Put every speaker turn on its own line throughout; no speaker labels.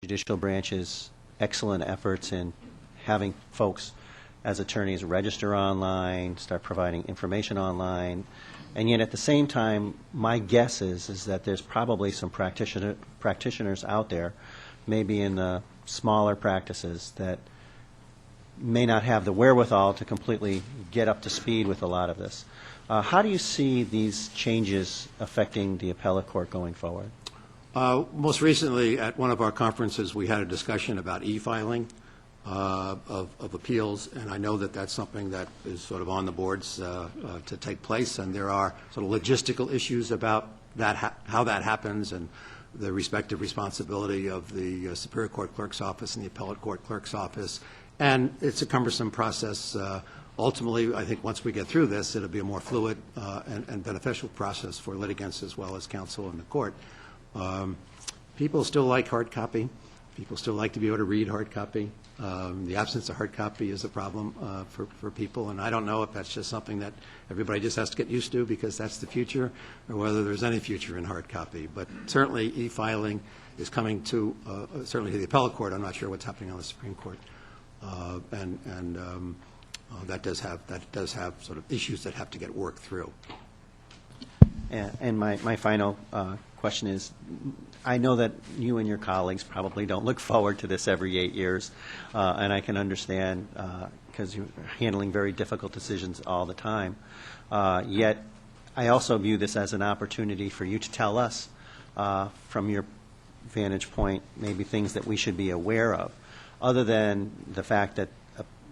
Judicial Branch's excellent efforts in having folks as attorneys register online, start providing information online, and yet at the same time, my guess is that there's probably some practitioners out there, maybe in the smaller practices, that may not have the wherewithal to completely get up to speed with a lot of this. How do you see these changes affecting the appellate court going forward?
Most recently, at one of our conferences, we had a discussion about e-filing of appeals, and I know that that's something that is sort of on the boards to take place, and there are sort of logistical issues about that, how that happens, and the respective responsibility of the Superior Court Clerk's Office and the Appellate Court Clerk's Office, and it's a cumbersome process. Ultimately, I think once we get through this, it'll be a more fluid and beneficial process for litigants as well as counsel in the court. People still like hard copy. People still like to be able to read hard copy. The absence of hard copy is a problem for people, and I don't know if that's just something that everybody just has to get used to because that's the future, or whether there's any future in hard copy. But certainly e-filing is coming to, certainly to the appellate court. I'm not sure what's happening on the Supreme Court. That does have sort of issues that have to get worked through.
And my final question is, I know that you and your colleagues probably don't look forward to this every 8 years, and I can understand because you're handling very difficult decisions all the time. Yet I also view this as an opportunity for you to tell us, from your vantage point, maybe things that we should be aware of, other than the fact that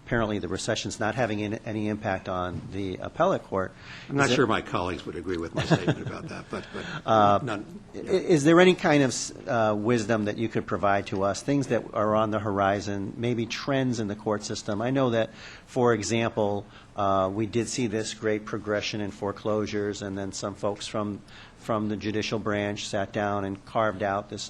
apparently the recession's not having any impact on the appellate court.
I'm not sure my colleagues would agree with my statement about that, but none. Yeah.
Is there any kind of wisdom that you could provide to us, things that are on the horizon, maybe trends in the court system? I know that, for example, we did see this great progression in foreclosures, and then some folks from the Judicial Branch sat down and carved out this,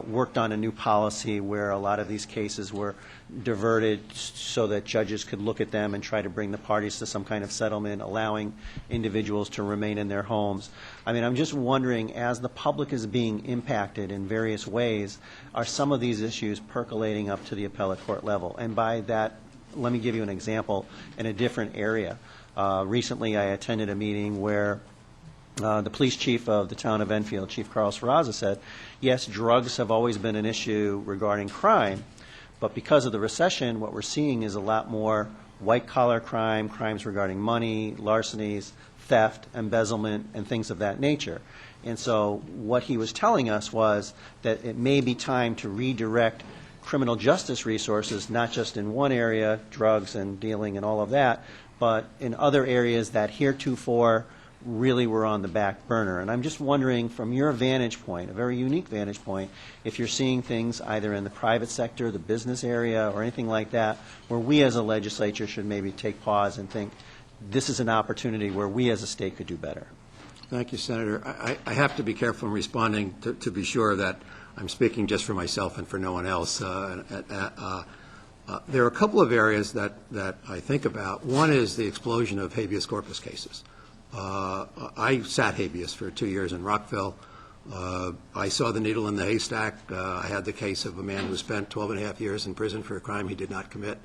worked on a new policy where a lot of these cases were diverted so that judges could look at them and try to bring the parties to some kind of settlement, allowing individuals to remain in their homes. I mean, I'm just wondering, as the public is being impacted in various ways, are some of these issues percolating up to the appellate court level? And by that, let me give you an example in a different area. Recently, I attended a meeting where the police chief of the town of Enfield, Chief Carl Serraza, said, yes, drugs have always been an issue regarding crime, but because of the recession, what we're seeing is a lot more white-collar crime, crimes regarding money, larcenies, theft, embezzlement, and things of that nature. And so what he was telling us was that it may be time to redirect criminal justice resources, not just in one area, drugs and dealing and all of that, but in other areas that heretofore really were on the back burner. And I'm just wondering, from your vantage point, a very unique vantage point, if you're seeing things either in the private sector, the business area, or anything like that, where we as a legislature should maybe take pause and think, this is an opportunity where we as a state could do better.
Thank you, Senator. I have to be careful in responding to be sure that I'm speaking just for myself and for no one else. There are a couple of areas that I think about. One is the explosion of habeas corpus cases. I sat habeas for 2 years in Rockville. I saw the needle in the haystack. I had the case of a man who spent 12 and a half years in prison for a crime he did not commit,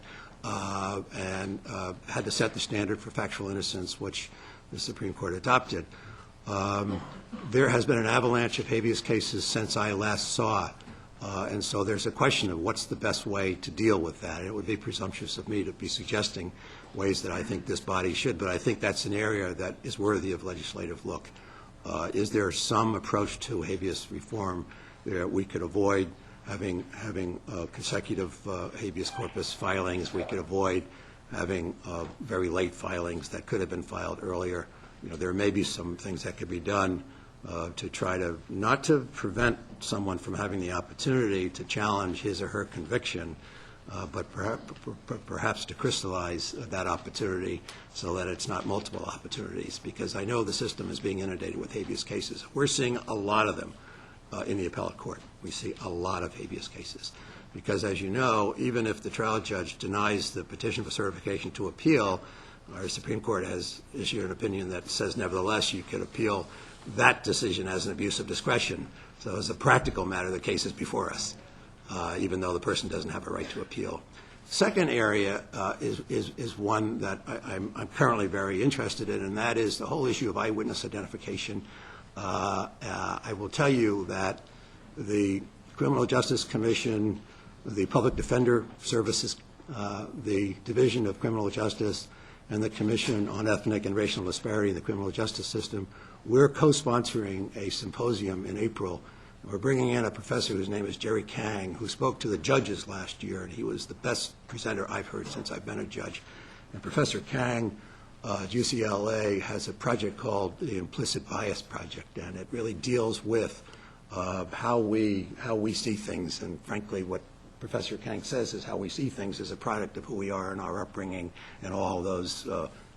and had to set the standard for factual innocence, which the Supreme Court adopted. There has been an avalanche of habeas cases since I last saw, and so there's a question of what's the best way to deal with that. It would be presumptuous of me to be suggesting ways that I think this body should, but I think that's an area that is worthy of legislative look. Is there some approach to habeas reform that we could avoid having consecutive habeas corpus filings? We could avoid having very late filings that could have been filed earlier. You know, there may be some things that could be done to try to, not to prevent someone from having the opportunity to challenge his or her conviction, but perhaps to crystallize that opportunity so that it's not multiple opportunities, because I know the system is being inundated with habeas cases. We're seeing a lot of them in the appellate court. We see a lot of habeas cases because, as you know, even if the trial judge denies the petition for certification to appeal, our Supreme Court has issued an opinion that says, nevertheless, you can appeal that decision as an abuse of discretion. So as a practical matter, the case is before us. even though the person doesn't have a right to appeal. Second area is one that I'm currently very interested in, and that is the whole issue of eyewitness identification. I will tell you that the Criminal Justice Commission, the Public Defender Services, the Division of Criminal Justice, and the Commission on Ethnic and Racial Disparity in the Criminal Justice System, we're co-sponsoring a symposium in April. We're bringing in a professor whose name is Jerry Kang, who spoke to the judges last year, and he was the best presenter I've heard since I've been a judge. And Professor Kang at UCLA has a project called the Implicit Bias Project, and it really deals with how we see things. And frankly, what Professor Kang says is how we see things is a product of who we are and our upbringing and all those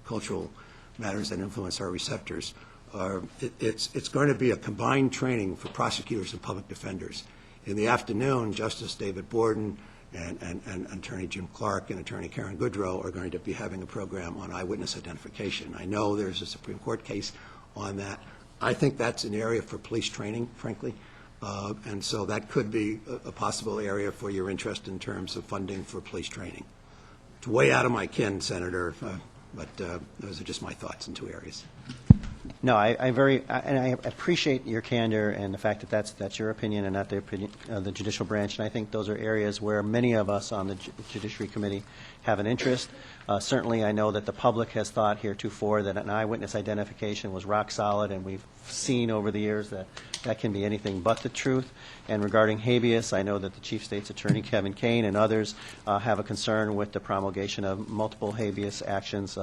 cultural matters that influence our receptors. It's going to be a combined training for prosecutors and public defenders. In the afternoon, Justice David Borden and Attorney Jim Clark and Attorney Karen Goodrow are going to be having a program on eyewitness identification. I know there's a Supreme Court case on that. I think that's an area for police training, frankly, and so that could be a possible area for your interest in terms of funding for police training. It's way out of my ken, Senator, but those are just my thoughts in two areas.
No, I appreciate your candor and the fact that that's your opinion and not the opinion of the Judicial Branch. And I think those are areas where many of us on the Judiciary Committee have an interest. Certainly, I know that the public has thought heretofore that an eyewitness identification was rock solid, and we've seen over the years that that can be anything but the truth. And regarding habeas, I know that the Chief State's Attorney, Kevin Kane, and others have a concern with the promulgation of multiple habeas actions.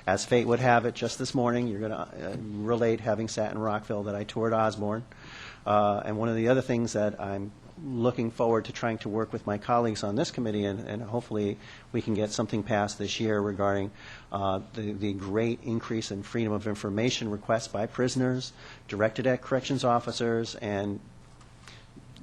As fate would have it, just this morning, you're going to relate, having sat in Rockville, that I toured Osborne. And one of the other things that I'm looking forward to trying to work with my colleagues on this committee, and hopefully we can get something passed this year regarding the great increase in freedom of information requests by prisoners directed at corrections officers. And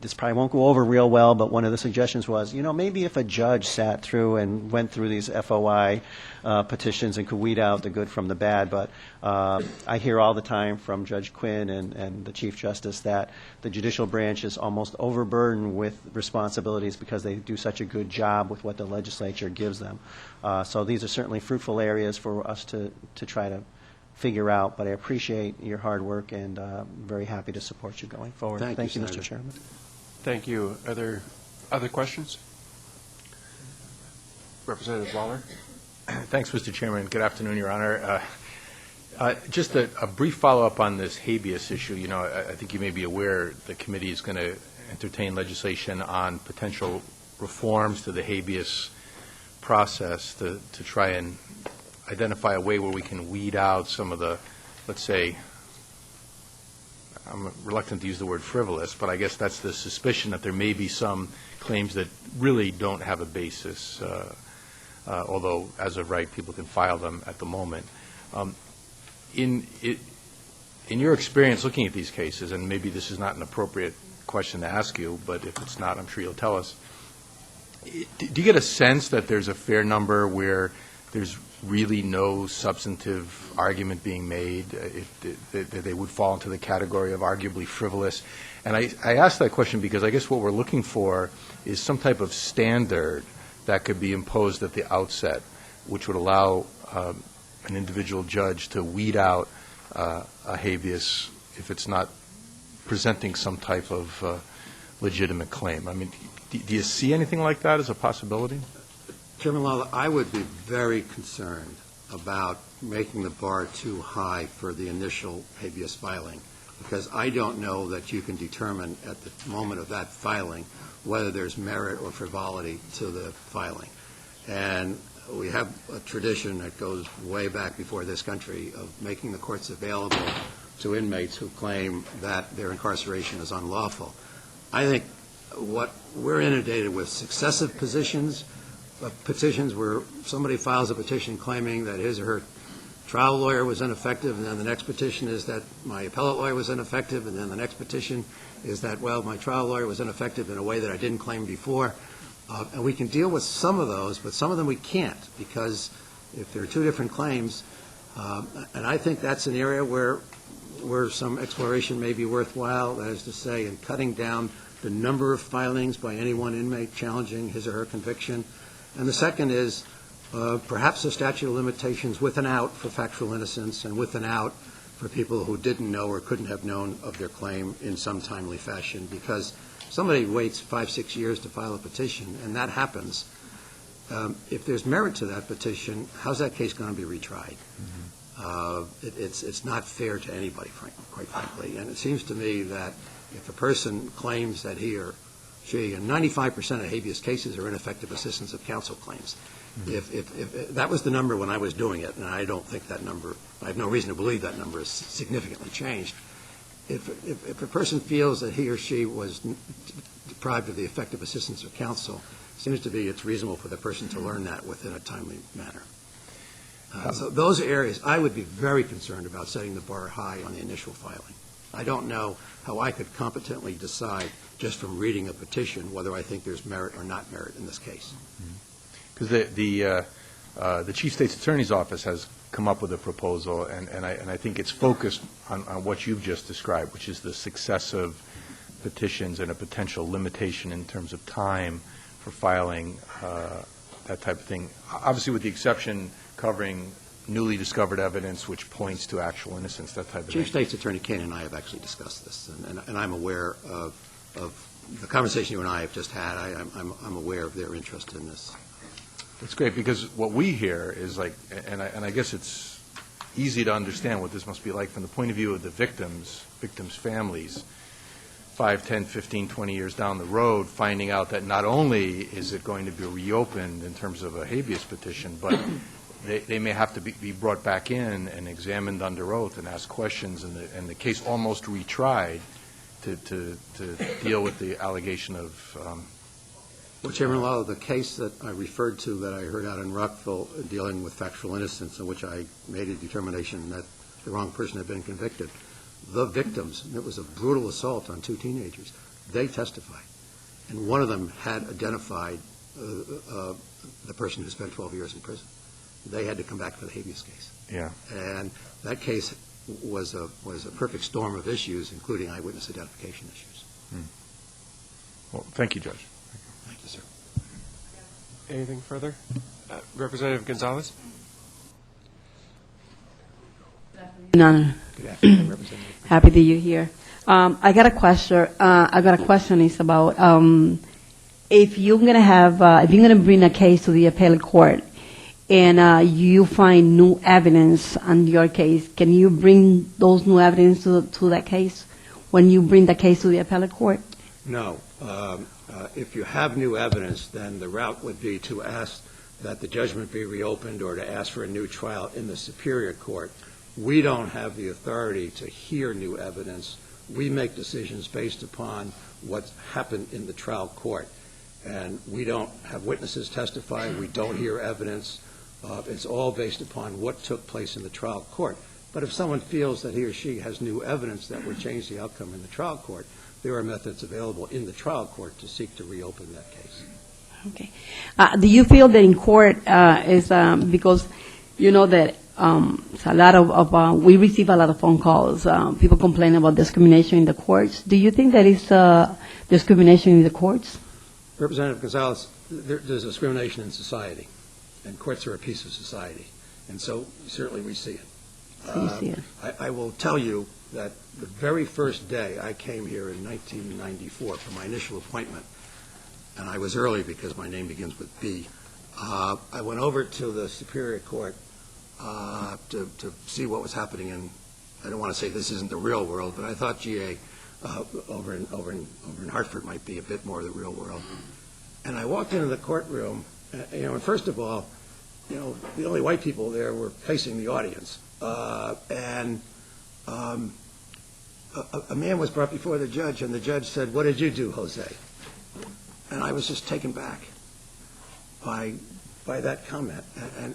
this probably won't go over real well, but one of the suggestions was, maybe if a judge sat through and went through these FOI petitions and could weed out the good from the bad. But I hear all the time from Judge Quinn and the Chief Justice that the Judicial Branch is almost overburdened with responsibilities because they do such a good job with what the legislature gives them. So these are certainly fruitful areas for us to try to figure out, but I appreciate your hard work and very happy to support you going forward. Thank you, Mr. Chairman.
Thank you. Are there other questions? Representative Waller.
Thanks, Mr. Chairman. Good afternoon, Your Honor. Just a brief follow-up on this habeas issue. I think you may be aware the committee is going to entertain legislation on potential reforms to the habeas process to try and identify a way where we can weed out some of the, let's say, I'm reluctant to use the word frivolous, but I guess that's the suspicion that there may be some claims that really don't have a basis, although as of right people can file them at the moment. In your experience looking at these cases, and maybe this is not an appropriate question to ask you, but if it's not, I'm sure you'll tell us, do you get a sense that there's a fair number where there's really no substantive argument being made, that they would fall into the category of arguably frivolous? And I ask that question because I guess what we're looking for is some type of standard that could be imposed at the outset, which would allow an individual judge to weed out a habeas if it's not presenting some type of legitimate claim. I mean, do you see anything like that as a possibility?
Chairman Lawler, I would be very concerned about making the bar too high for the initial habeas filing, because I don't know that you can determine at the moment of that filing whether there's merit or frivolity to the filing. And we have a tradition that goes way back before this country of making the courts available to inmates who claim that their incarceration is unlawful. I think what we're inundated with successive petitions where somebody files a petition claiming that his or her trial lawyer was ineffective, and then the next petition is that my appellate lawyer was ineffective, and then the next petition is that, well, my trial lawyer was ineffective in a way that I didn't claim before. And we can deal with some of those, but some of them we can't, because if there are two different claims, and I think that's an area where some exploration may be worthwhile, that is to say, in cutting down the number of filings by any one inmate challenging his or her conviction. And the second is perhaps a statute of limitations with an out for factual innocence and with an out for people who didn't know or couldn't have known of their claim in some timely fashion, because somebody waits 5-6 years to file a petition, and that happens. If there's merit to that petition, how's that case going to be retried? It's not fair to anybody, quite frankly. And it seems to me that if a person claims that he or she, and 95% of habeas cases are ineffective assistance of counsel claims. If that was the number when I was doing it, and I don't think that number, I have no reason to believe that number has significantly changed. If a person feels that he or she was deprived of the effective assistance of counsel, it seems to be it's reasonable for the person to learn that within a timely manner. So those areas, I would be very concerned about setting the bar high on the initial filing. I don't know how I could competently decide just from reading a petition whether I think there's merit or not merit in this case.
Because the Chief State's Attorney's Office has come up with a proposal, and I think it's focused on what you've just described, which is the successive petitions and a potential limitation in terms of time for filing, that type of thing. Obviously, with the exception covering newly discovered evidence which points to actual innocence, that type of thing.
Chief State's Attorney Kane and I have actually discussed this, and I'm aware of the conversation you and I have just had. I'm aware of their interest in this.
It's great, because what we hear is like, and I guess it's easy to understand what this must be like from the point of view of the victims' families, 5, 10, 15, 20 years down the road, finding out that not only is it going to be reopened in terms of a habeas petition, but they may have to be brought back in and examined under oath and asked questions, and the case almost retried to deal with the allegation of
Well, Chairman Lawler, the case that I referred to that I heard out in Rockville dealing with factual innocence, in which I made a determination that the wrong person had been convicted, the victims, it was a brutal assault on 2 teenagers, they testified. And one of them had identified the person who spent 12 years in prison. They had to come back for the habeas case.
Yeah.
And that case was a perfect storm of issues, including eyewitness identification issues.
Well, thank you, Judge.
Thank you, sir.
Anything further? Representative Gonzalez?
None.
Good afternoon, Representative.
Happy that you're here. I got a question. It's about if you're gonna bring a case to the appellate court and you find new evidence on your case, can you bring those new evidence to that case when you bring the case to the appellate court?
No. If you have new evidence, then the route would be to ask that the judgment be reopened or to ask for a new trial in the Superior Court. We don't have the authority to hear new evidence. We make decisions based upon what's happened in the trial court. And we don't have witnesses testify. We don't hear evidence. It's all based upon what took place in the trial court. But if someone feels that he or she has new evidence that would change the outcome in the trial court, there are methods available in the trial court to seek to reopen that case.
Okay. Do you feel that in court is because you know that it's a lot of we receive a lot of phone calls. People complain about discrimination in the courts. Do you think that is discrimination in the courts?
Representative Gonzalez, there's discrimination in society, and courts are a piece of society, and so certainly we see it.
You see it.
I will tell you that the very first day I came here in 1994 for my initial appointment, and I was early because my name begins with B, I went over to the Superior Court to see what was happening in, I don't want to say this isn't the real world, but I thought GA over in Hartford might be a bit more the real world. And I walked into the courtroom, and first of all, the only white people there were facing the audience. And a man was brought before the judge, and the judge said, "What did you do, Jose?" And I was just taken back by that comment.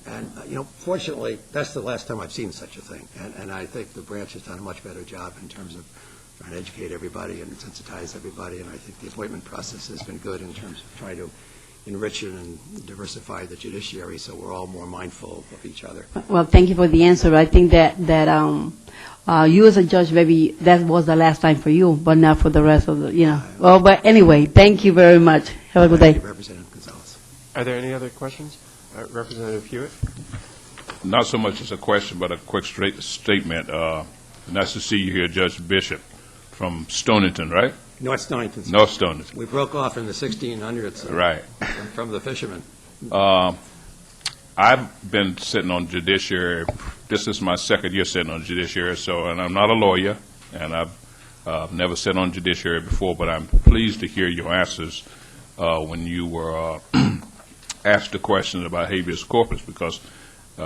And fortunately, that's the last time I've seen such a thing. And I think the branch has done a much better job in terms of trying to educate everybody and sensitize everybody. And I think the appointment process has been good in terms of trying to enrich it and diversify the judiciary, so we're all more mindful of each other.
Well, thank you for the answer. I think that you as a judge, maybe that was the last time for you, but not for the rest of the, Well, but anyway, thank you very much. Have a good day.
Thank you, Representative Gonzalez.
Are there any other questions? Representative Hewitt?
Not so much as a question, but a quick statement. Nice to see you here, Judge Bishop, from Stonington, right?
North Stonington.
North Stonington.
We broke off in the 1600s.
Right.
From the fishermen.
I've been sitting on judiciary. This is my second year sitting on judiciary, and I'm not a lawyer, and I've never sat on judiciary before, but I'm pleased to hear your answers when you were asked the question about habeas corpus, because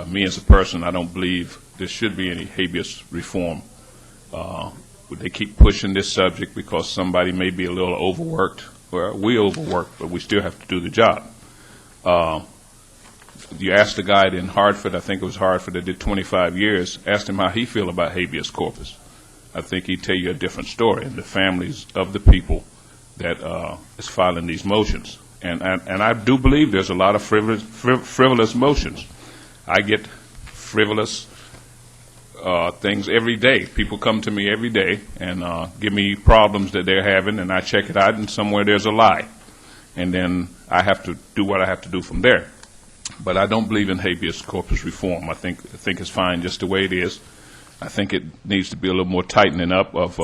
me as a person, I don't believe there should be any habeas reform. They keep pushing this subject because somebody may be a little overworked. Well, we overwork, but we still have to do the job. You asked the guy in Hartford, I think it was Hartford, that did 25 years, asked him how he feel about habeas corpus. I think he'd tell you a different story, and the families of the people that is filing these motions. And I do believe there's a lot of frivolous motions. I get frivolous things every day. People come to me every day and give me problems that they're having, and I check it out, and somewhere there's a lie. And then I have to do what I have to do from there. But I don't believe in habeas corpus reform. I think it's fine just the way it is. I think it needs to be a little more tightening up of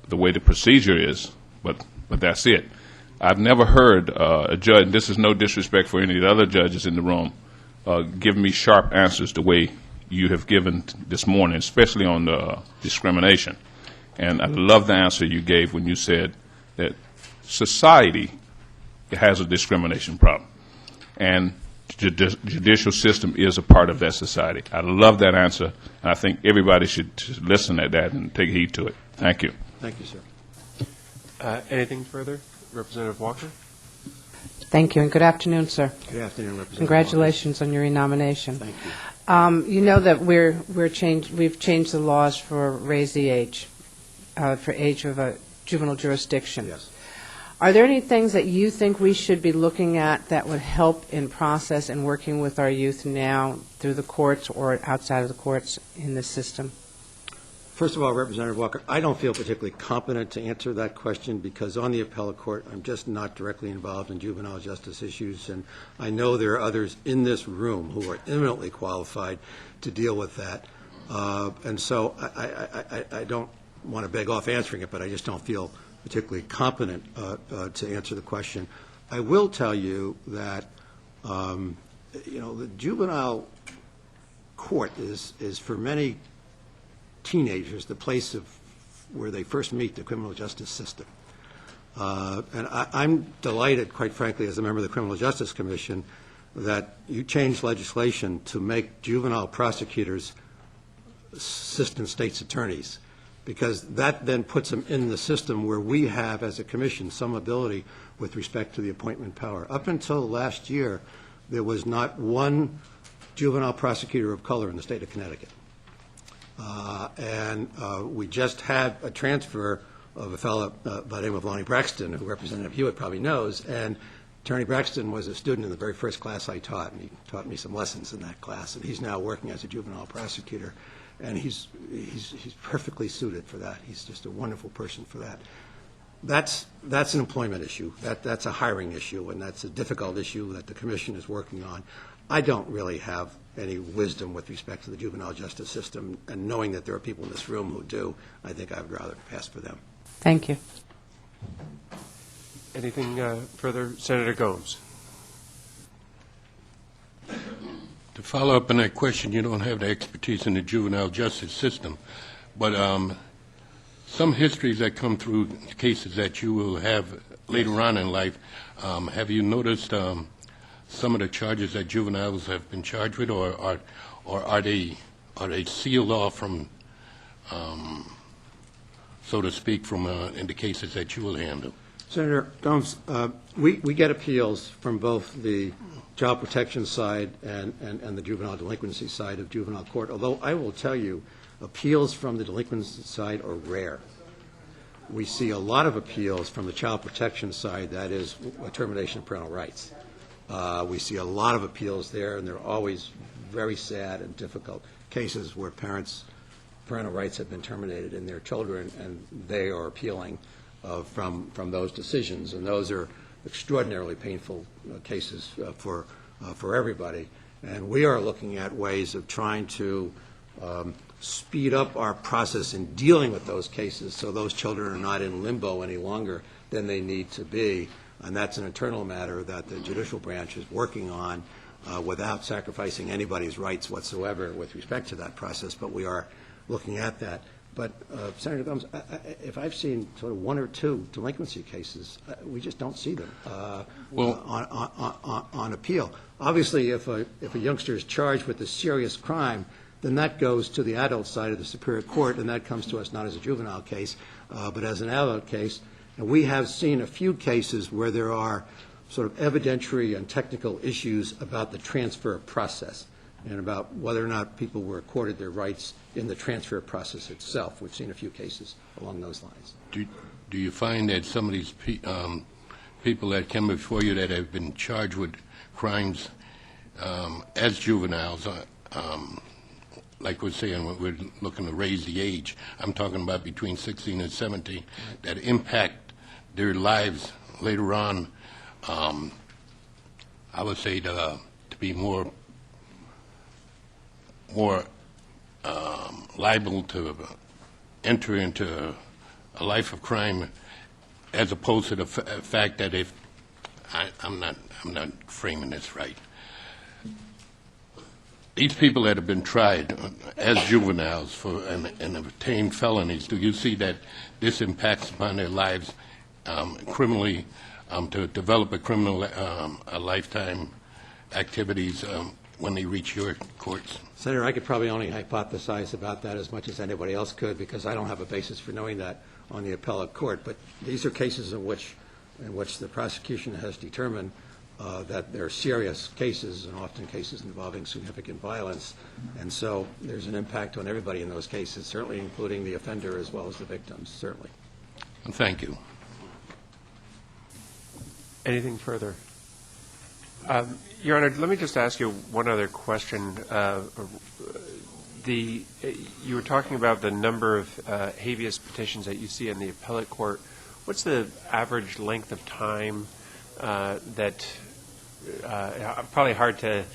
the way the procedure is, but that's it. I've never heard a judge, and this is no disrespect for any of the other judges in the room, give me sharp answers the way you have given this morning, especially on the discrimination. And I love the answer you gave when you said that society has a discrimination problem, and the judicial system is a part of that society. I love that answer, and I think everybody should listen at that and take heed to it. Thank you.
Thank you, sir.
Anything further? Representative Walker?
Thank you, and good afternoon, sir.
Good afternoon, Representative.
Congratulations on your renomination.
Thank you.
You know that we've changed the laws for raise the age, for age of a juvenile jurisdiction.
Yes.
Are there any things that you think we should be looking at that would help in process and working with our youth now through the courts or outside of the courts in this system?
First of all, Representative Walker, I don't feel particularly competent to answer that question because on the appellate court, I'm just not directly involved in juvenile justice issues, and I know there are others in this room who are eminently qualified to deal with that. And so I don't want to beg off answering it, but I just don't feel particularly competent to answer the question. I will tell you that, the juvenile court is for many teenagers the place where they first meet the criminal justice system. And I'm delighted, quite frankly, as a member of the Criminal Justice Commission, that you changed legislation to make juvenile prosecutors assistant state's attorneys, because that then puts them in the system where we have, as a commission, some ability with respect to the appointment power. Up until last year, there was not one juvenile prosecutor of color in the state of Connecticut. And we just had a transfer of a fellow by the name of Lonnie Braxton, who Representative Hewitt probably knows, and Attorney Braxton was a student in the very first class I taught, and he taught me some lessons in that class, and he's now working as a juvenile prosecutor, and he's perfectly suited for that. He's just a wonderful person for that. That's an employment issue. That's a hiring issue, and that's a difficult issue that the commission is working on. I don't really have any wisdom with respect to the juvenile justice system, and knowing that there are people in this room who do, I think I would rather pass for them.
Thank you.
Anything further? Senator Gomes.
To follow up on that question, you don't have the expertise in the juvenile justice system, but some histories that come through cases that you will have later on in life, have you noticed some of the charges that juveniles have been charged with, or are they sealed off from, so to speak, from in the cases that you will handle?
Senator Gomes, we get appeals from both the child protection side and the juvenile delinquency side of juvenile court, although I will tell you, appeals from the delinquency side are rare. we see a lot of appeals from the child protection side, that is termination of parental rights. We see a lot of appeals there, and they're always very sad and difficult cases where parental rights have been terminated in their children, and they are appealing from those decisions. And those are extraordinarily painful cases for everybody. And we are looking at ways of trying to speed up our process in dealing with those cases so those children are not in limbo any longer than they need to be. And that's an internal matter that the Judicial Branch is working on without sacrificing anybody's rights whatsoever with respect to that process. But we are looking at that. But, Senator Gomes, if I've seen sort of one or two delinquency cases, we just don't see them on appeal. Obviously, if a youngster is charged with a serious crime, then that goes to the adult side of the Superior Court, and that comes to us not as a juvenile case, but as an adult case. And we have seen a few cases where there are sort of evidentiary and technical issues about the transfer process and about whether or not people were accorded their rights in the transfer process itself. We've seen a few cases along those lines.
Do you find that some of these people that come before you that have been charged with crimes as juveniles, like we're saying, we're looking to raise the age, I'm talking about between 16 and 17, that impact their lives later on, I would say to be more liable to enter into a life of crime, as opposed to the fact that if I'm not framing this right. These people that have been tried as juveniles for and obtained felonies, do you see that this impacts upon their lives criminally, to develop a lifetime activities when they reach your courts?
Senator, I could probably only hypothesize about that as much as anybody else could, because I don't have a basis for knowing that on the appellate court. But these are cases in which the prosecution has determined that they're serious cases, and often cases involving significant violence. And so there's an impact on everybody in those cases, certainly including the offender as well as the victims, certainly.
Thank you.
Anything further? Your Honor, let me just ask you one other question. You were talking about the number of habeas petitions that you see in the appellate court. What's the average length of time that probably hard to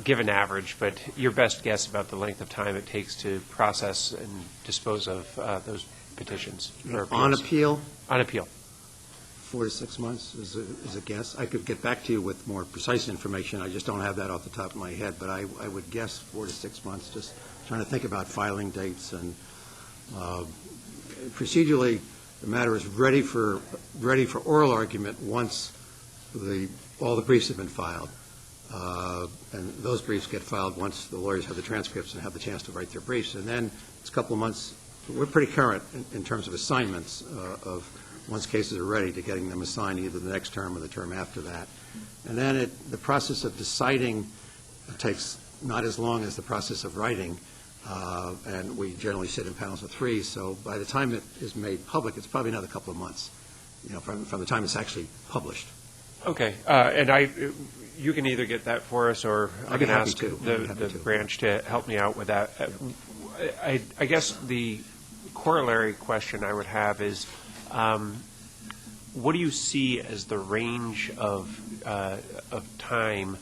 give an average, but your best guess about the length of time it takes to process and dispose of those petitions?
On appeal?
On appeal.
4 to 6 months is a guess. I could get back to you with more precise information. I just don't have that off the top of my head, but I would guess 4 to 6 months, just trying to think about filing dates. And procedurally, the matter is ready for oral argument once all the briefs have been filed. And those briefs get filed once the lawyers have the transcripts and have the chance to write their briefs. And then it's a couple of months. We're pretty current in terms of assignments of once cases are ready to getting them assigned either the next term or the term after that. And then the process of deciding takes not as long as the process of writing, and we generally sit in panels of 3, so by the time it is made public, it's probably another couple of months, from the time it's actually published.
Okay, and you can either get that for us, or I can ask the branch to help me out with that. I guess the corollary question I would have is, what do you see as the range of time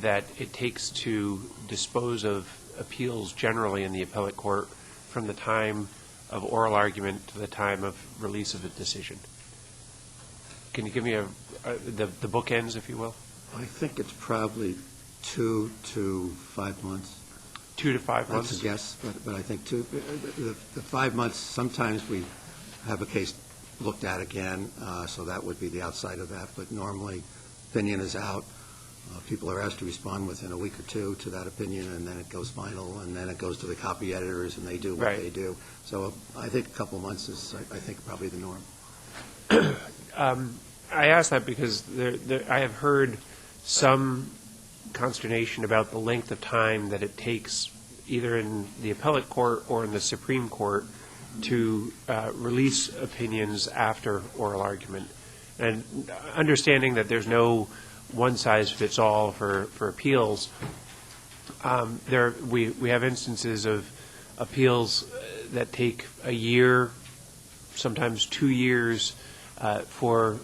that it takes to dispose of appeals generally in the appellate court from the time of oral argument to the time of release of a decision? Can you give me the bookends, if you will?
I think it's probably 2 to 5 months.
2 to 5 months?
That's a guess, but I think the 5 months, sometimes we have a case looked at again, so that would be the outside of that. But normally, opinion is out. People are asked to respond within a week or 2 to that opinion, and then it goes final, and then it goes to the copy editors, and they do what they do. So I think a couple months is, I think, probably the norm.
I ask that because I have heard some consternation about the length of time that it takes, either in the appellate court or in the Supreme Court, to release opinions after oral argument. And understanding that there's no one-size-fits-all for appeals, we have instances of appeals that take a year, sometimes 2 years, for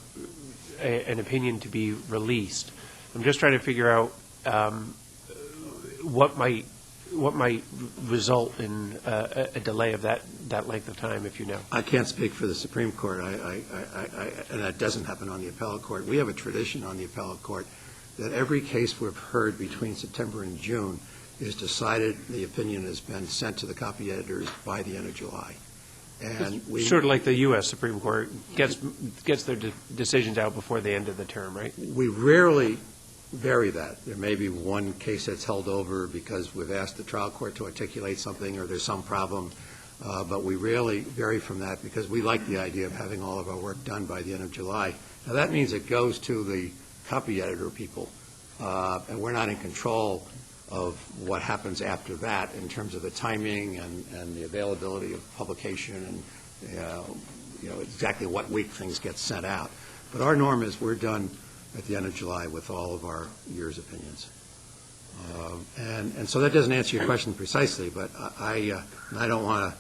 an opinion to be released. I'm just trying to figure out what might result in a delay of that length of time, if you know.
I can't speak for the Supreme Court, and that doesn't happen on the appellate court. We have a tradition on the appellate court that every case we've heard between September and June is decided, the opinion has been sent to the copy editors by the end of July. And we
sort of like the U.S. Supreme Court gets their decisions out before the end of the term, right?
We rarely vary that. There may be one case that's held over because we've asked the trial court to articulate something or there's some problem, but we rarely vary from that because we like the idea of having all of our work done by the end of July. Now, that means it goes to the copy editor people, and we're not in control of what happens after that in terms of the timing and the availability of publication and exactly what week things get sent out. But our norm is we're done at the end of July with all of our year's opinions. And so that doesn't answer your question precisely, but I don't want to,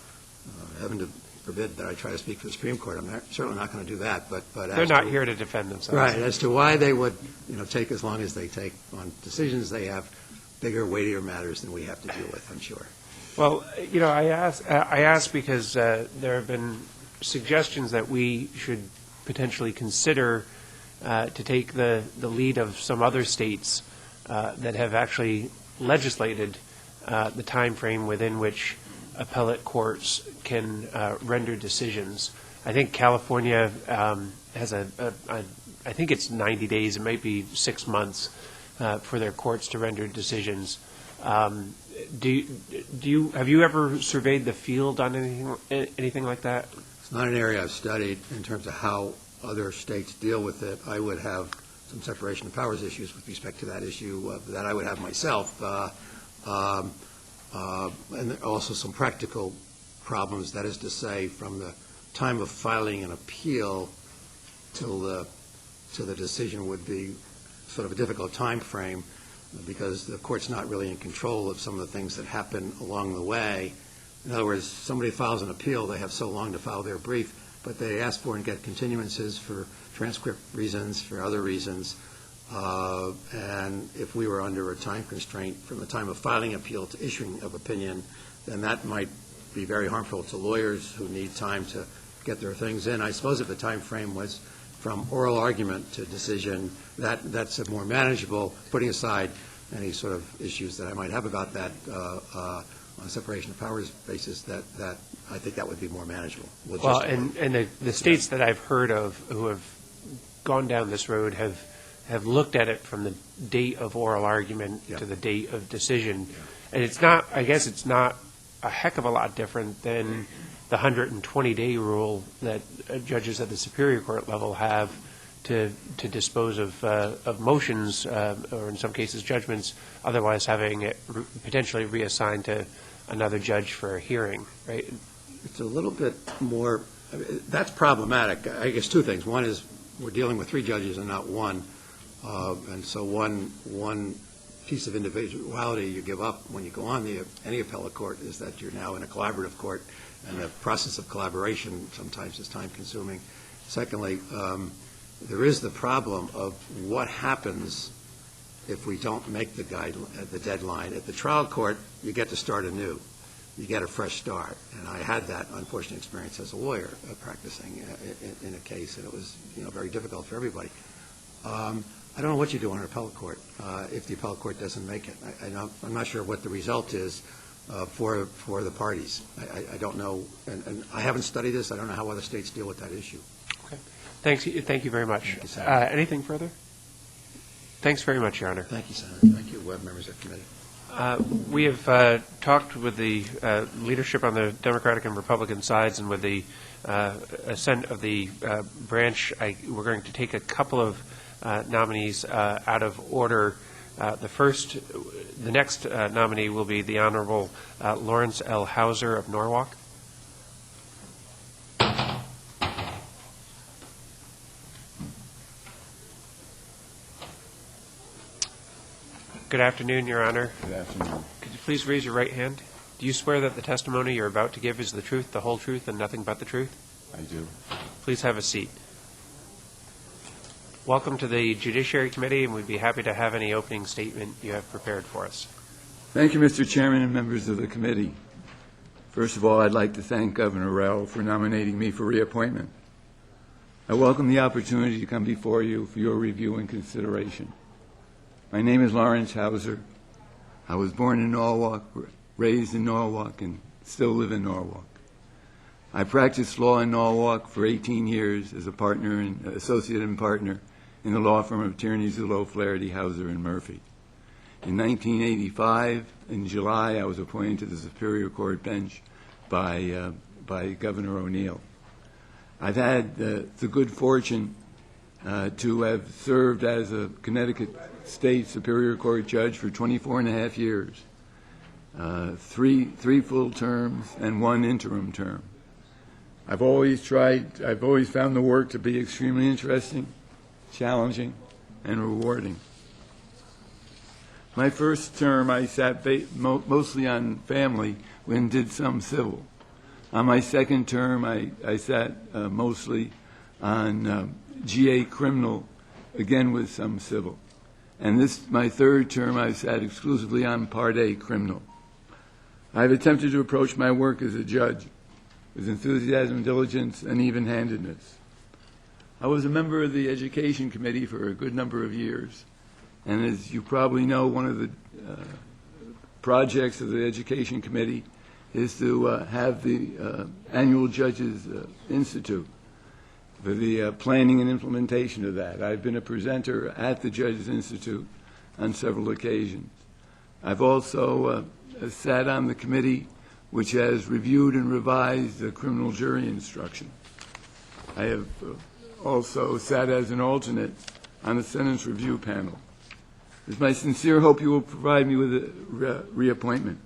heaven forbid that I try to speak for the Supreme Court. I'm certainly not going to do that. But
they're not here to defend themselves.
Right. As to why they would take as long as they take on decisions, they have bigger, weightier matters than we have to deal with, I'm sure.
Well, I ask because there have been suggestions that we should potentially consider to take the lead of some other states that have actually legislated the time frame within which appellate courts can render decisions. I think California has I think it's 90 days, it might be 6 months for their courts to render decisions. Have you ever surveyed the field on anything like that?
It's not an area I've studied in terms of how other states deal with it. I would have some separation of powers issues with respect to that issue that I would have myself, and also some practical problems. That is to say, from the time of filing an appeal till the decision would be sort of a difficult time frame because the court's not really in control of some of the things that happen along the way. In other words, somebody files an appeal, they have so long to file their brief, but they ask for and get continuances for transcript reasons, for other reasons. And if we were under a time constraint from the time of filing appeal to issuing of opinion, then that might be very harmful to lawyers who need time to get their things in. I suppose if the time frame was from oral argument to decision, that's a more manageable, putting aside any sort of issues that I might have about that on a separation of powers basis, that I think that would be more manageable.
Well, and the states that I've heard of who have gone down this road have looked at it from the date of oral argument to the date of decision. And it's not, I guess it's not a heck of a lot different than the 120-day rule that judges at the Superior Court level have to dispose of motions, or in some cases judgments, otherwise having it potentially reassigned to another judge for a hearing, right?
It's a little bit more, that's problematic. I guess two things. One is we're dealing with 3 judges and not one. And so one piece of individuality you give up when you go on any appellate court is that you're now in a collaborative court, and the process of collaboration sometimes is time-consuming. Secondly, there is the problem of what happens if we don't make the deadline. At the trial court, you get to start anew. You get a fresh start. And I had that unfortunate experience as a lawyer practicing in a case, and it was very difficult for everybody. I don't know what you do on an appellate court if the appellate court doesn't make it. I'm not sure what the result is for the parties. I don't know, and I haven't studied this. I don't know how other states deal with that issue.
Okay. Thank you very much. Anything further? Thanks very much, Your Honor.
Thank you, Senator. Thank you, members of the committee.
We have talked with the leadership on the Democratic and Republican sides, and with the assent of the branch, we're going to take a couple of nominees out of order. The next nominee will be the Honorable Lawrence L. Hauser of Norwalk. Good afternoon, Your Honor.
Good afternoon.
Could you please raise your right hand? Do you swear that the testimony you're about to give is the truth, the whole truth, and nothing but the truth?
I do.
Please have a seat. Welcome to the Judiciary Committee, and we'd be happy to have any opening statement you have prepared for us.
Thank you, Mr. Chairman and members of the committee. First of all, I'd like to thank Governor Rowell for nominating me for reappointment. I welcome the opportunity to come before you for your review and consideration. My name is Lawrence Hauser. I was born in Norwalk, raised in Norwalk, and still live in Norwalk. I practiced law in Norwalk for 18 years as a partner and associate and partner in the law firm of attorneys Zullo, Flaherty, Hauser, and Murphy. In 1985, in July, I was appointed to the Superior Court bench by Governor O'Neill. I've had the good fortune to have served as a Connecticut State Superior Court judge for 24 and a half years, three full terms and one interim term. I've always found the work to be extremely interesting, challenging, and rewarding. My first term, I sat mostly on family and did some civil. On my second term, I sat mostly on GA criminal, again with some civil. And my third term, I sat exclusively on Part A criminal. I've attempted to approach my work as a judge with enthusiasm, diligence, and even-handedness. I was a member of the Education Committee for a good number of years. And as you probably know, one of the projects of the Education Committee is to have the annual Judges Institute for the planning and implementation of that. I've been a presenter at the Judges Institute on several occasions. I've also sat on the committee which has reviewed and revised the criminal jury instruction. I have also sat as an alternate on the sentence review panel. It's my sincere hope you will provide me with a reappointment.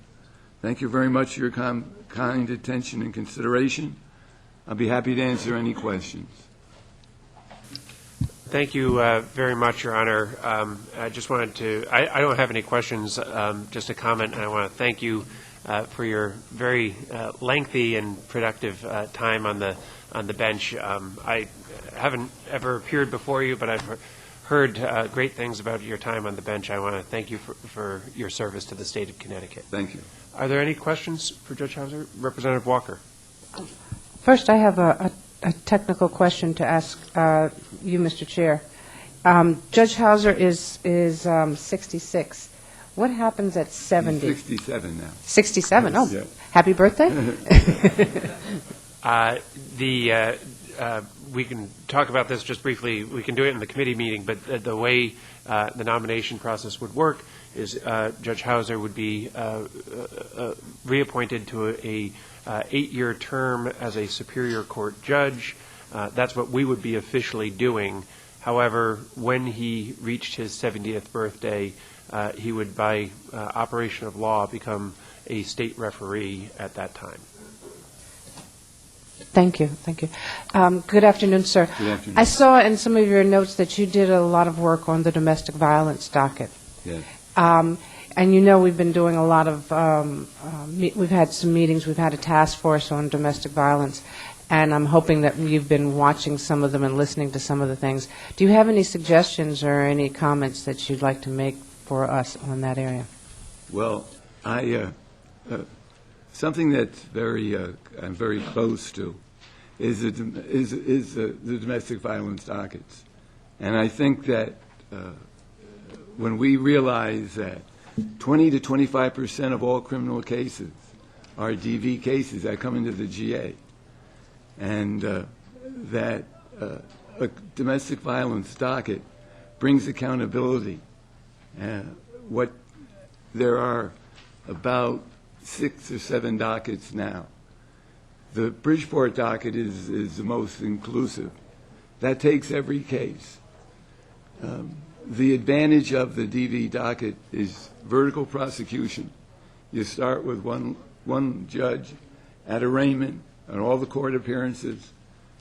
Thank you very much for your kind attention and consideration. I'll be happy to answer any questions.
Thank you very much, Your Honor. I just wanted to, I don't have any questions, just a comment, and I want to thank you for your very lengthy and productive time on the bench. I haven't ever appeared before you, but I've heard great things about your time on the bench. I want to thank you for your service to the state of Connecticut.
Thank you.
Are there any questions for Judge Hauser? Representative Walker.
First, I have a technical question to ask you, Mr. Chair. Judge Hauser is 66. What happens at 70?
I'm 67 now.
67? Oh,
Yeah.
happy birthday.
We can talk about this just briefly. We can do it in the committee meeting, but the way the nomination process would work is Judge Hauser would be reappointed to a 8-year term as a Superior Court judge. That's what we would be officially doing. However, when he reached his 70th birthday, he would, by operation of law, become a state referee at that time.
Thank you. Thank you. Good afternoon, sir.
Good afternoon.
I saw in some of your notes that you did a lot of work on the domestic violence docket.
Yes.
And you know we've been doing a lot of, we've had some meetings, we've had a task force on domestic violence, and I'm hoping that you've been watching some of them and listening to some of the things. Do you have any suggestions or any comments that you'd like to make for us on that area?
Well, something that's I'm very close to is the domestic violence dockets. And I think that when we realize that 20 to 25% of all criminal cases are DV cases that come into the GA, and that a domestic violence docket brings accountability. There are about 6 or 7 dockets now. The Bridgeport docket is the most inclusive. That takes every case. The advantage of the DV docket is vertical prosecution. You start with one judge at arraignment on all the court appearances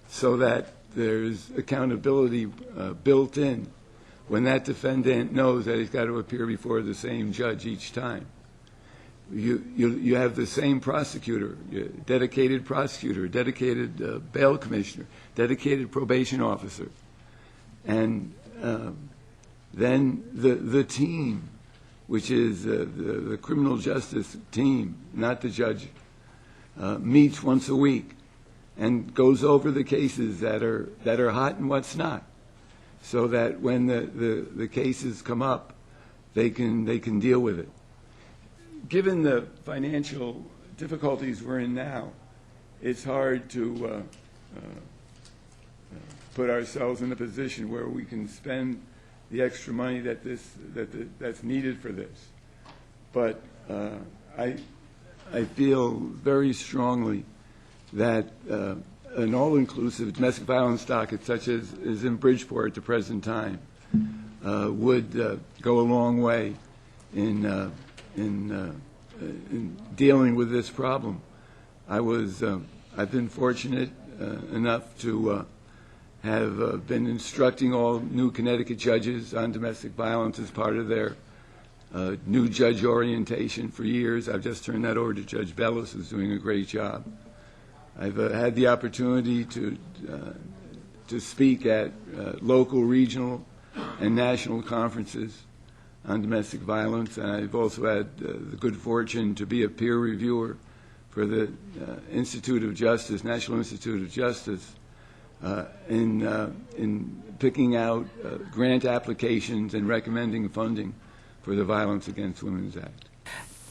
so that there's accountability built in when that defendant knows that he's got to appear before the same judge each time. You have the same prosecutor, dedicated bail commissioner, dedicated probation officer, and then the team, which is the criminal justice team, not the judge, meets once a week and goes over the cases that are hot and what's not, so that when the cases come up, they can deal with it. Given the financial difficulties we're in now, it's hard to put ourselves in a position where we can spend the extra money that's needed for this. But I feel very strongly that an all-inclusive domestic violence docket, such as is in Bridgeport at the present time, would go a long way in dealing with this problem. I've been fortunate enough to have been instructing all new Connecticut judges on domestic violence as part of their new judge orientation for years. I've just turned that over to Judge Bellis, who's doing a great job. I've had the opportunity to speak at local, regional, and national conferences on domestic violence, and I've also had the good fortune to be a peer reviewer for the Institute of Justice, National Institute of Justice, in picking out grant applications and recommending funding for the Violence Against Women's Act.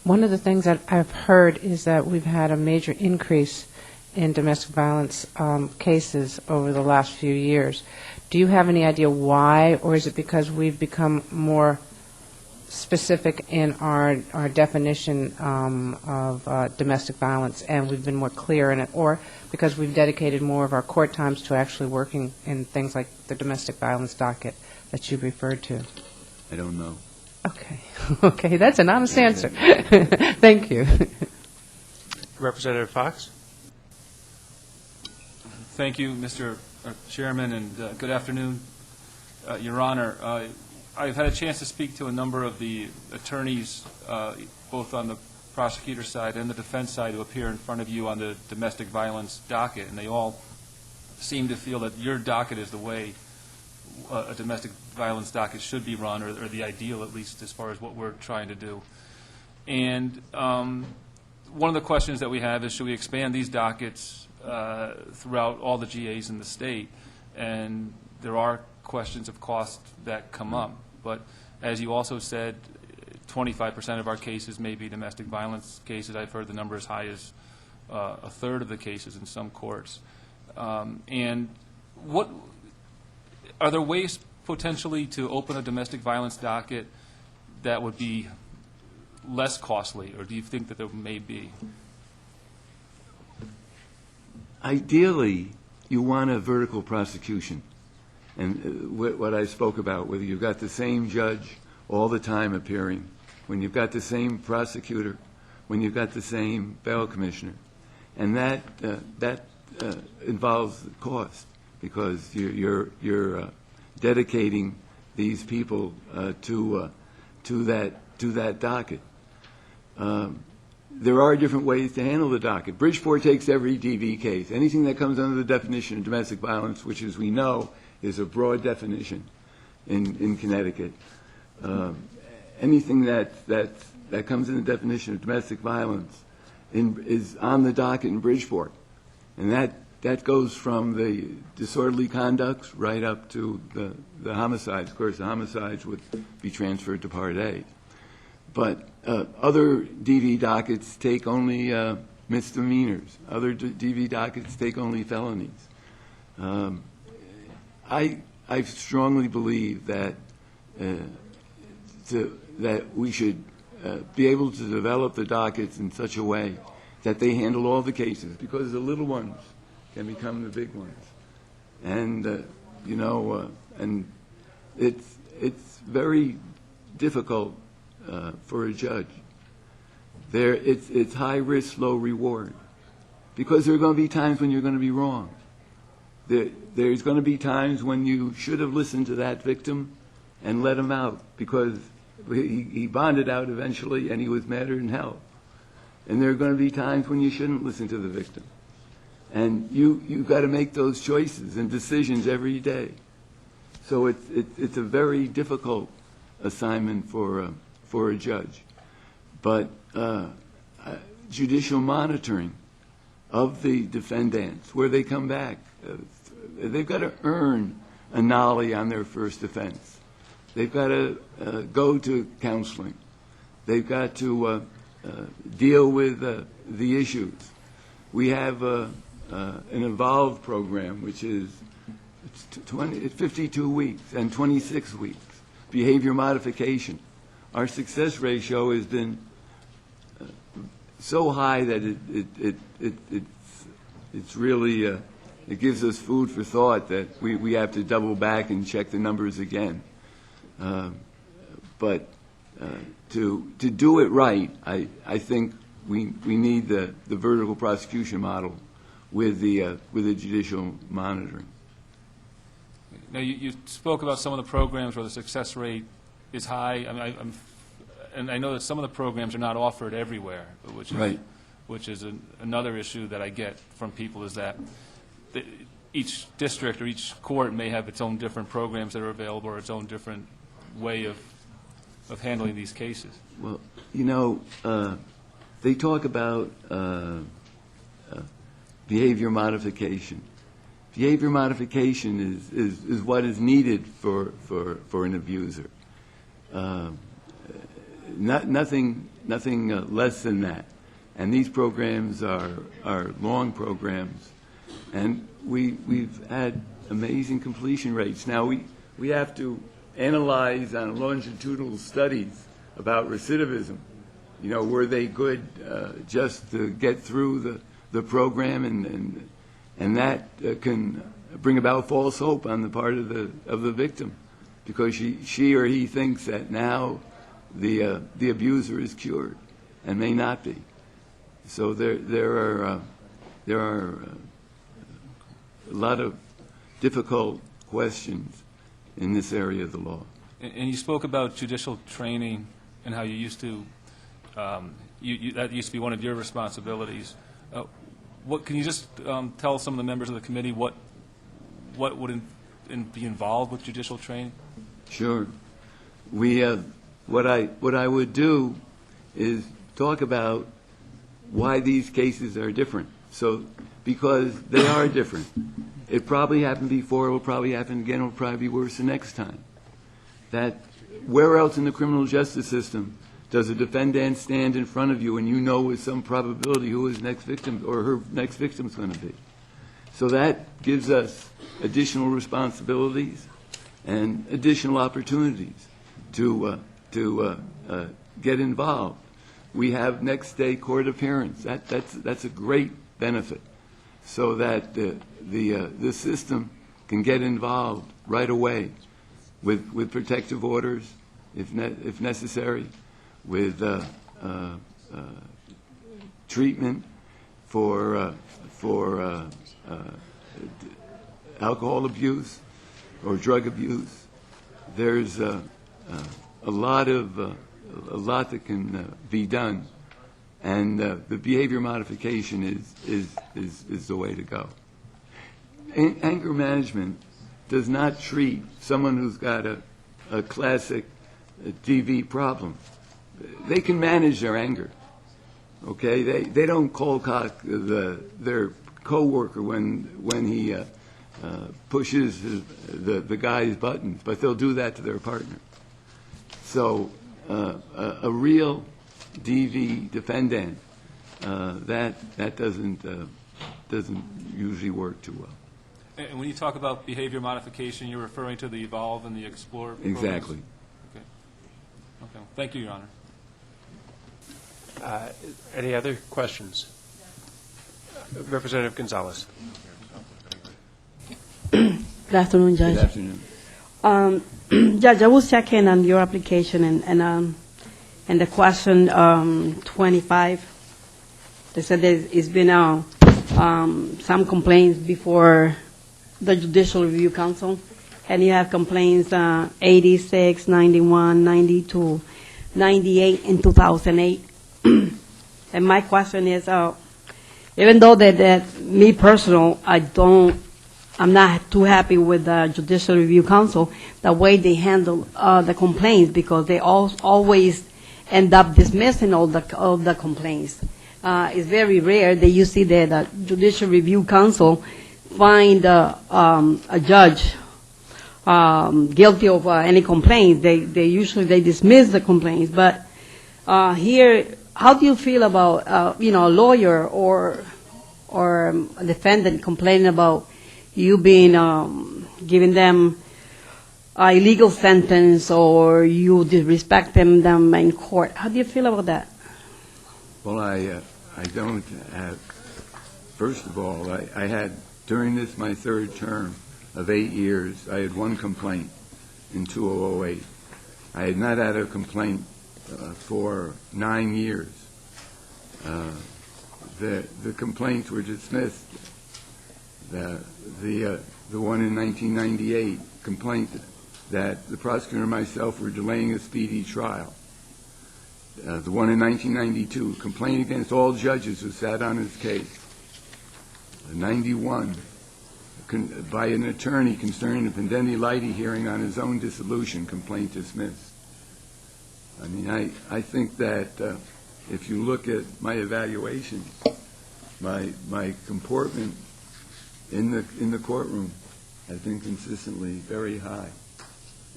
One of the things that I've heard is that we've had a major increase in domestic violence cases over the last few years. Do you have any idea why, or is it because we've become more specific in our definition of domestic violence and we've been more clear in it, or because we've dedicated more of our court times to actually working in things like the domestic violence docket that you referred to?
I don't know.
Okay. Okay, that's an honest answer. Thank you.
Representative Fox?
Thank you, Mr. Chairman, and good afternoon, Your Honor. I've had a chance to speak to a number of the attorneys, both on the prosecutor side and the defense side, who appear in front of you on the domestic violence docket, and they all seem to feel that your docket is the way a domestic violence docket should be run, or the ideal, at least, as far as what we're trying to do. And one of the questions that we have is, should we expand these dockets throughout all the GAs in the state? And there are questions of cost that come up. But as you also said, 25% of our cases may be domestic violence cases. I've heard the number as high as a third of the cases in some courts. And what are there ways potentially to open a domestic violence docket that would be less costly, or do you think that there may be?
Ideally, you want a vertical prosecution. And what I spoke about, whether you've got the same judge all the time appearing, when you've got the same prosecutor, when you've got the same bail commissioner. And that involves cost, because you're dedicating these people to that docket. There are different ways to handle the docket. Bridgeport takes every DV case. Anything that comes under the definition of domestic violence, which, as we know, is a broad definition in Connecticut. Anything that comes in the definition of domestic violence is on the docket in Bridgeport. And that goes from the disorderly conducts right up to the homicides. Of course, the homicides would be transferred to Part A. But other DV dockets take only misdemeanors. Other DV dockets take only felonies. I strongly believe that that we should be able to develop the dockets in such a way that they handle all the cases, because the little ones can become the big ones. And and it's very difficult for a judge. It's high risk, low reward, because there are going to be times when you're going to be wrong. There's going to be times when you should have listened to that victim and let him out because he bonded out eventually and he was madder than hell. And there are going to be times when you shouldn't listen to the victim. And you've got to make those choices and decisions every day. So it's a very difficult assignment for a judge. But judicial monitoring of the defendants, where they come back, they've got to earn a nollie on their first offense. They've got to go to counseling. They've got to deal with the issues. We have an involved program, which is 52 weeks and 26 weeks, behavior modification. Our success ratio has been so high that it's really, it gives us food for thought that we have to double back and check the numbers again. But to do it right, I think we need the vertical prosecution model with the judicial monitoring.
Now, you spoke about some of the programs where the success rate is high. And I know that some of the programs are not offered everywhere, which is,
Right.
which is another issue that I get from people is that each district or each court may have its own different programs that are available or its own different way of handling these cases.
Well, they talk about behavior modification. Behavior modification is what is needed for an abuser. Nothing less than that. And these programs are long programs, and we've had amazing completion rates. Now we have to analyze on longitudinal studies about recidivism. Were they good just to get through the program, and that can bring about false hope on the part of the victim, because she or he thinks that now the abuser is cured, and may not be. So there are a lot of difficult questions in this area of the law.
And you spoke about judicial training and how you used to, that used to be one of your responsibilities. Can you just tell some of the members of the committee what would be involved with judicial training?
Sure. What I would do is talk about why these cases are different. So, because they are different. It probably happened before, it will probably happen again, it will probably be worse the next time. That where else in the criminal justice system does a defendant stand in front of you and you know with some probability who his next victim or her next victim is going to be? So that gives us additional responsibilities and additional opportunities to get involved. We have next day court appearance. That's a great benefit, so that the system can get involved right away with protective orders, if necessary, with treatment for alcohol abuse or drug abuse. There's a lot that can be done, and the behavior modification is the way to go. Anger management does not treat someone who's got a classic DV problem. They can manage their anger. Okay, they don't cold cock their coworker when he pushes the guy's buttons, but they'll do that to their partner. So a real DV defendant that doesn't usually work too well.
And when you talk about behavior modification, you're referring to the Evolve and the Explore programs?
Exactly.
Okay. Thank you, Your Honor.
Any other questions? Representative Gonzalez.
Good afternoon, Judge.
Good afternoon.
Judge, I was checking on your application and the question 25. They said there's been some complaints before the Judicial Review Council, and you have complaints 86, 91, 92, 98, and 2008. And my question is, even though that me personal, I'm not too happy with the Judicial Review Council, the way they handle the complaints, because they always end up dismissing all the complaints. It's very rare that you see that the Judicial Review Council find a judge guilty of any complaints. They usually dismiss the complaints. But here, how do you feel about a lawyer or a defendant complaining about you being giving them a illegal sentence or you disrespecting them in court? How do you feel about that?
Well, I don't have, first of all, I had, during this, my third term of 8 years, I had one complaint in 2008. I had not had a complaint for 9 years. The complaints were dismissed. The one in 1998 complaint that the prosecutor and myself were delaying a speedy trial. The one in 1992, complaint against all judges who sat on his case. 91, by an attorney concerning the Pendendi Lighty hearing on his own dissolution, complaint dismissed. I mean, I think that if you look at my evaluation, my comportment in the courtroom has been consistently very high.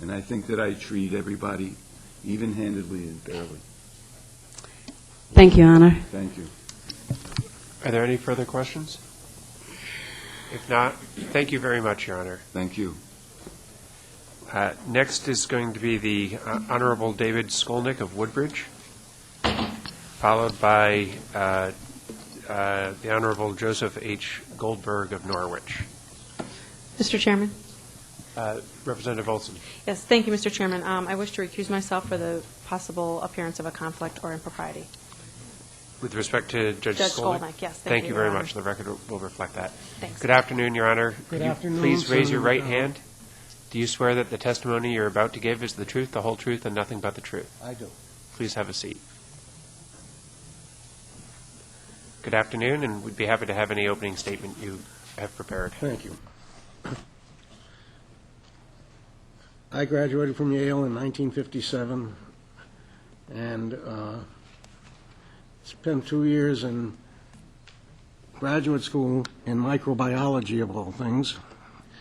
And I think that I treat everybody even-handedly and fairly.
Thank you, Your Honor.
Thank you.
Are there any further questions? If not, thank you very much, Your Honor.
Thank you.
Next is going to be the Honorable David Skolnick of Woodbridge, followed by the Honorable Joseph H. Goldberg of Norwich.
Mr. Chairman?
Representative Olson.
Yes, thank you, Mr. Chairman. I wish to recuse myself for the possible appearance of a conflict or impropriety.
With respect to Judge Skolnick?
Skolnick, yes.
Thank you very
Your
much. The record will reflect that.
Thanks.
Good afternoon, Your Honor.
Good
Could you
afternoon,
please raise your
sir.
right hand? Do you swear that the testimony you're about to give is the truth, the whole truth, and nothing but the truth?
I do.
Please have a seat. Good afternoon, and we'd be happy to have any opening statement you have prepared.
Thank you. I graduated from Yale in 1957 and spent 2 years in graduate school in microbiology, of all things.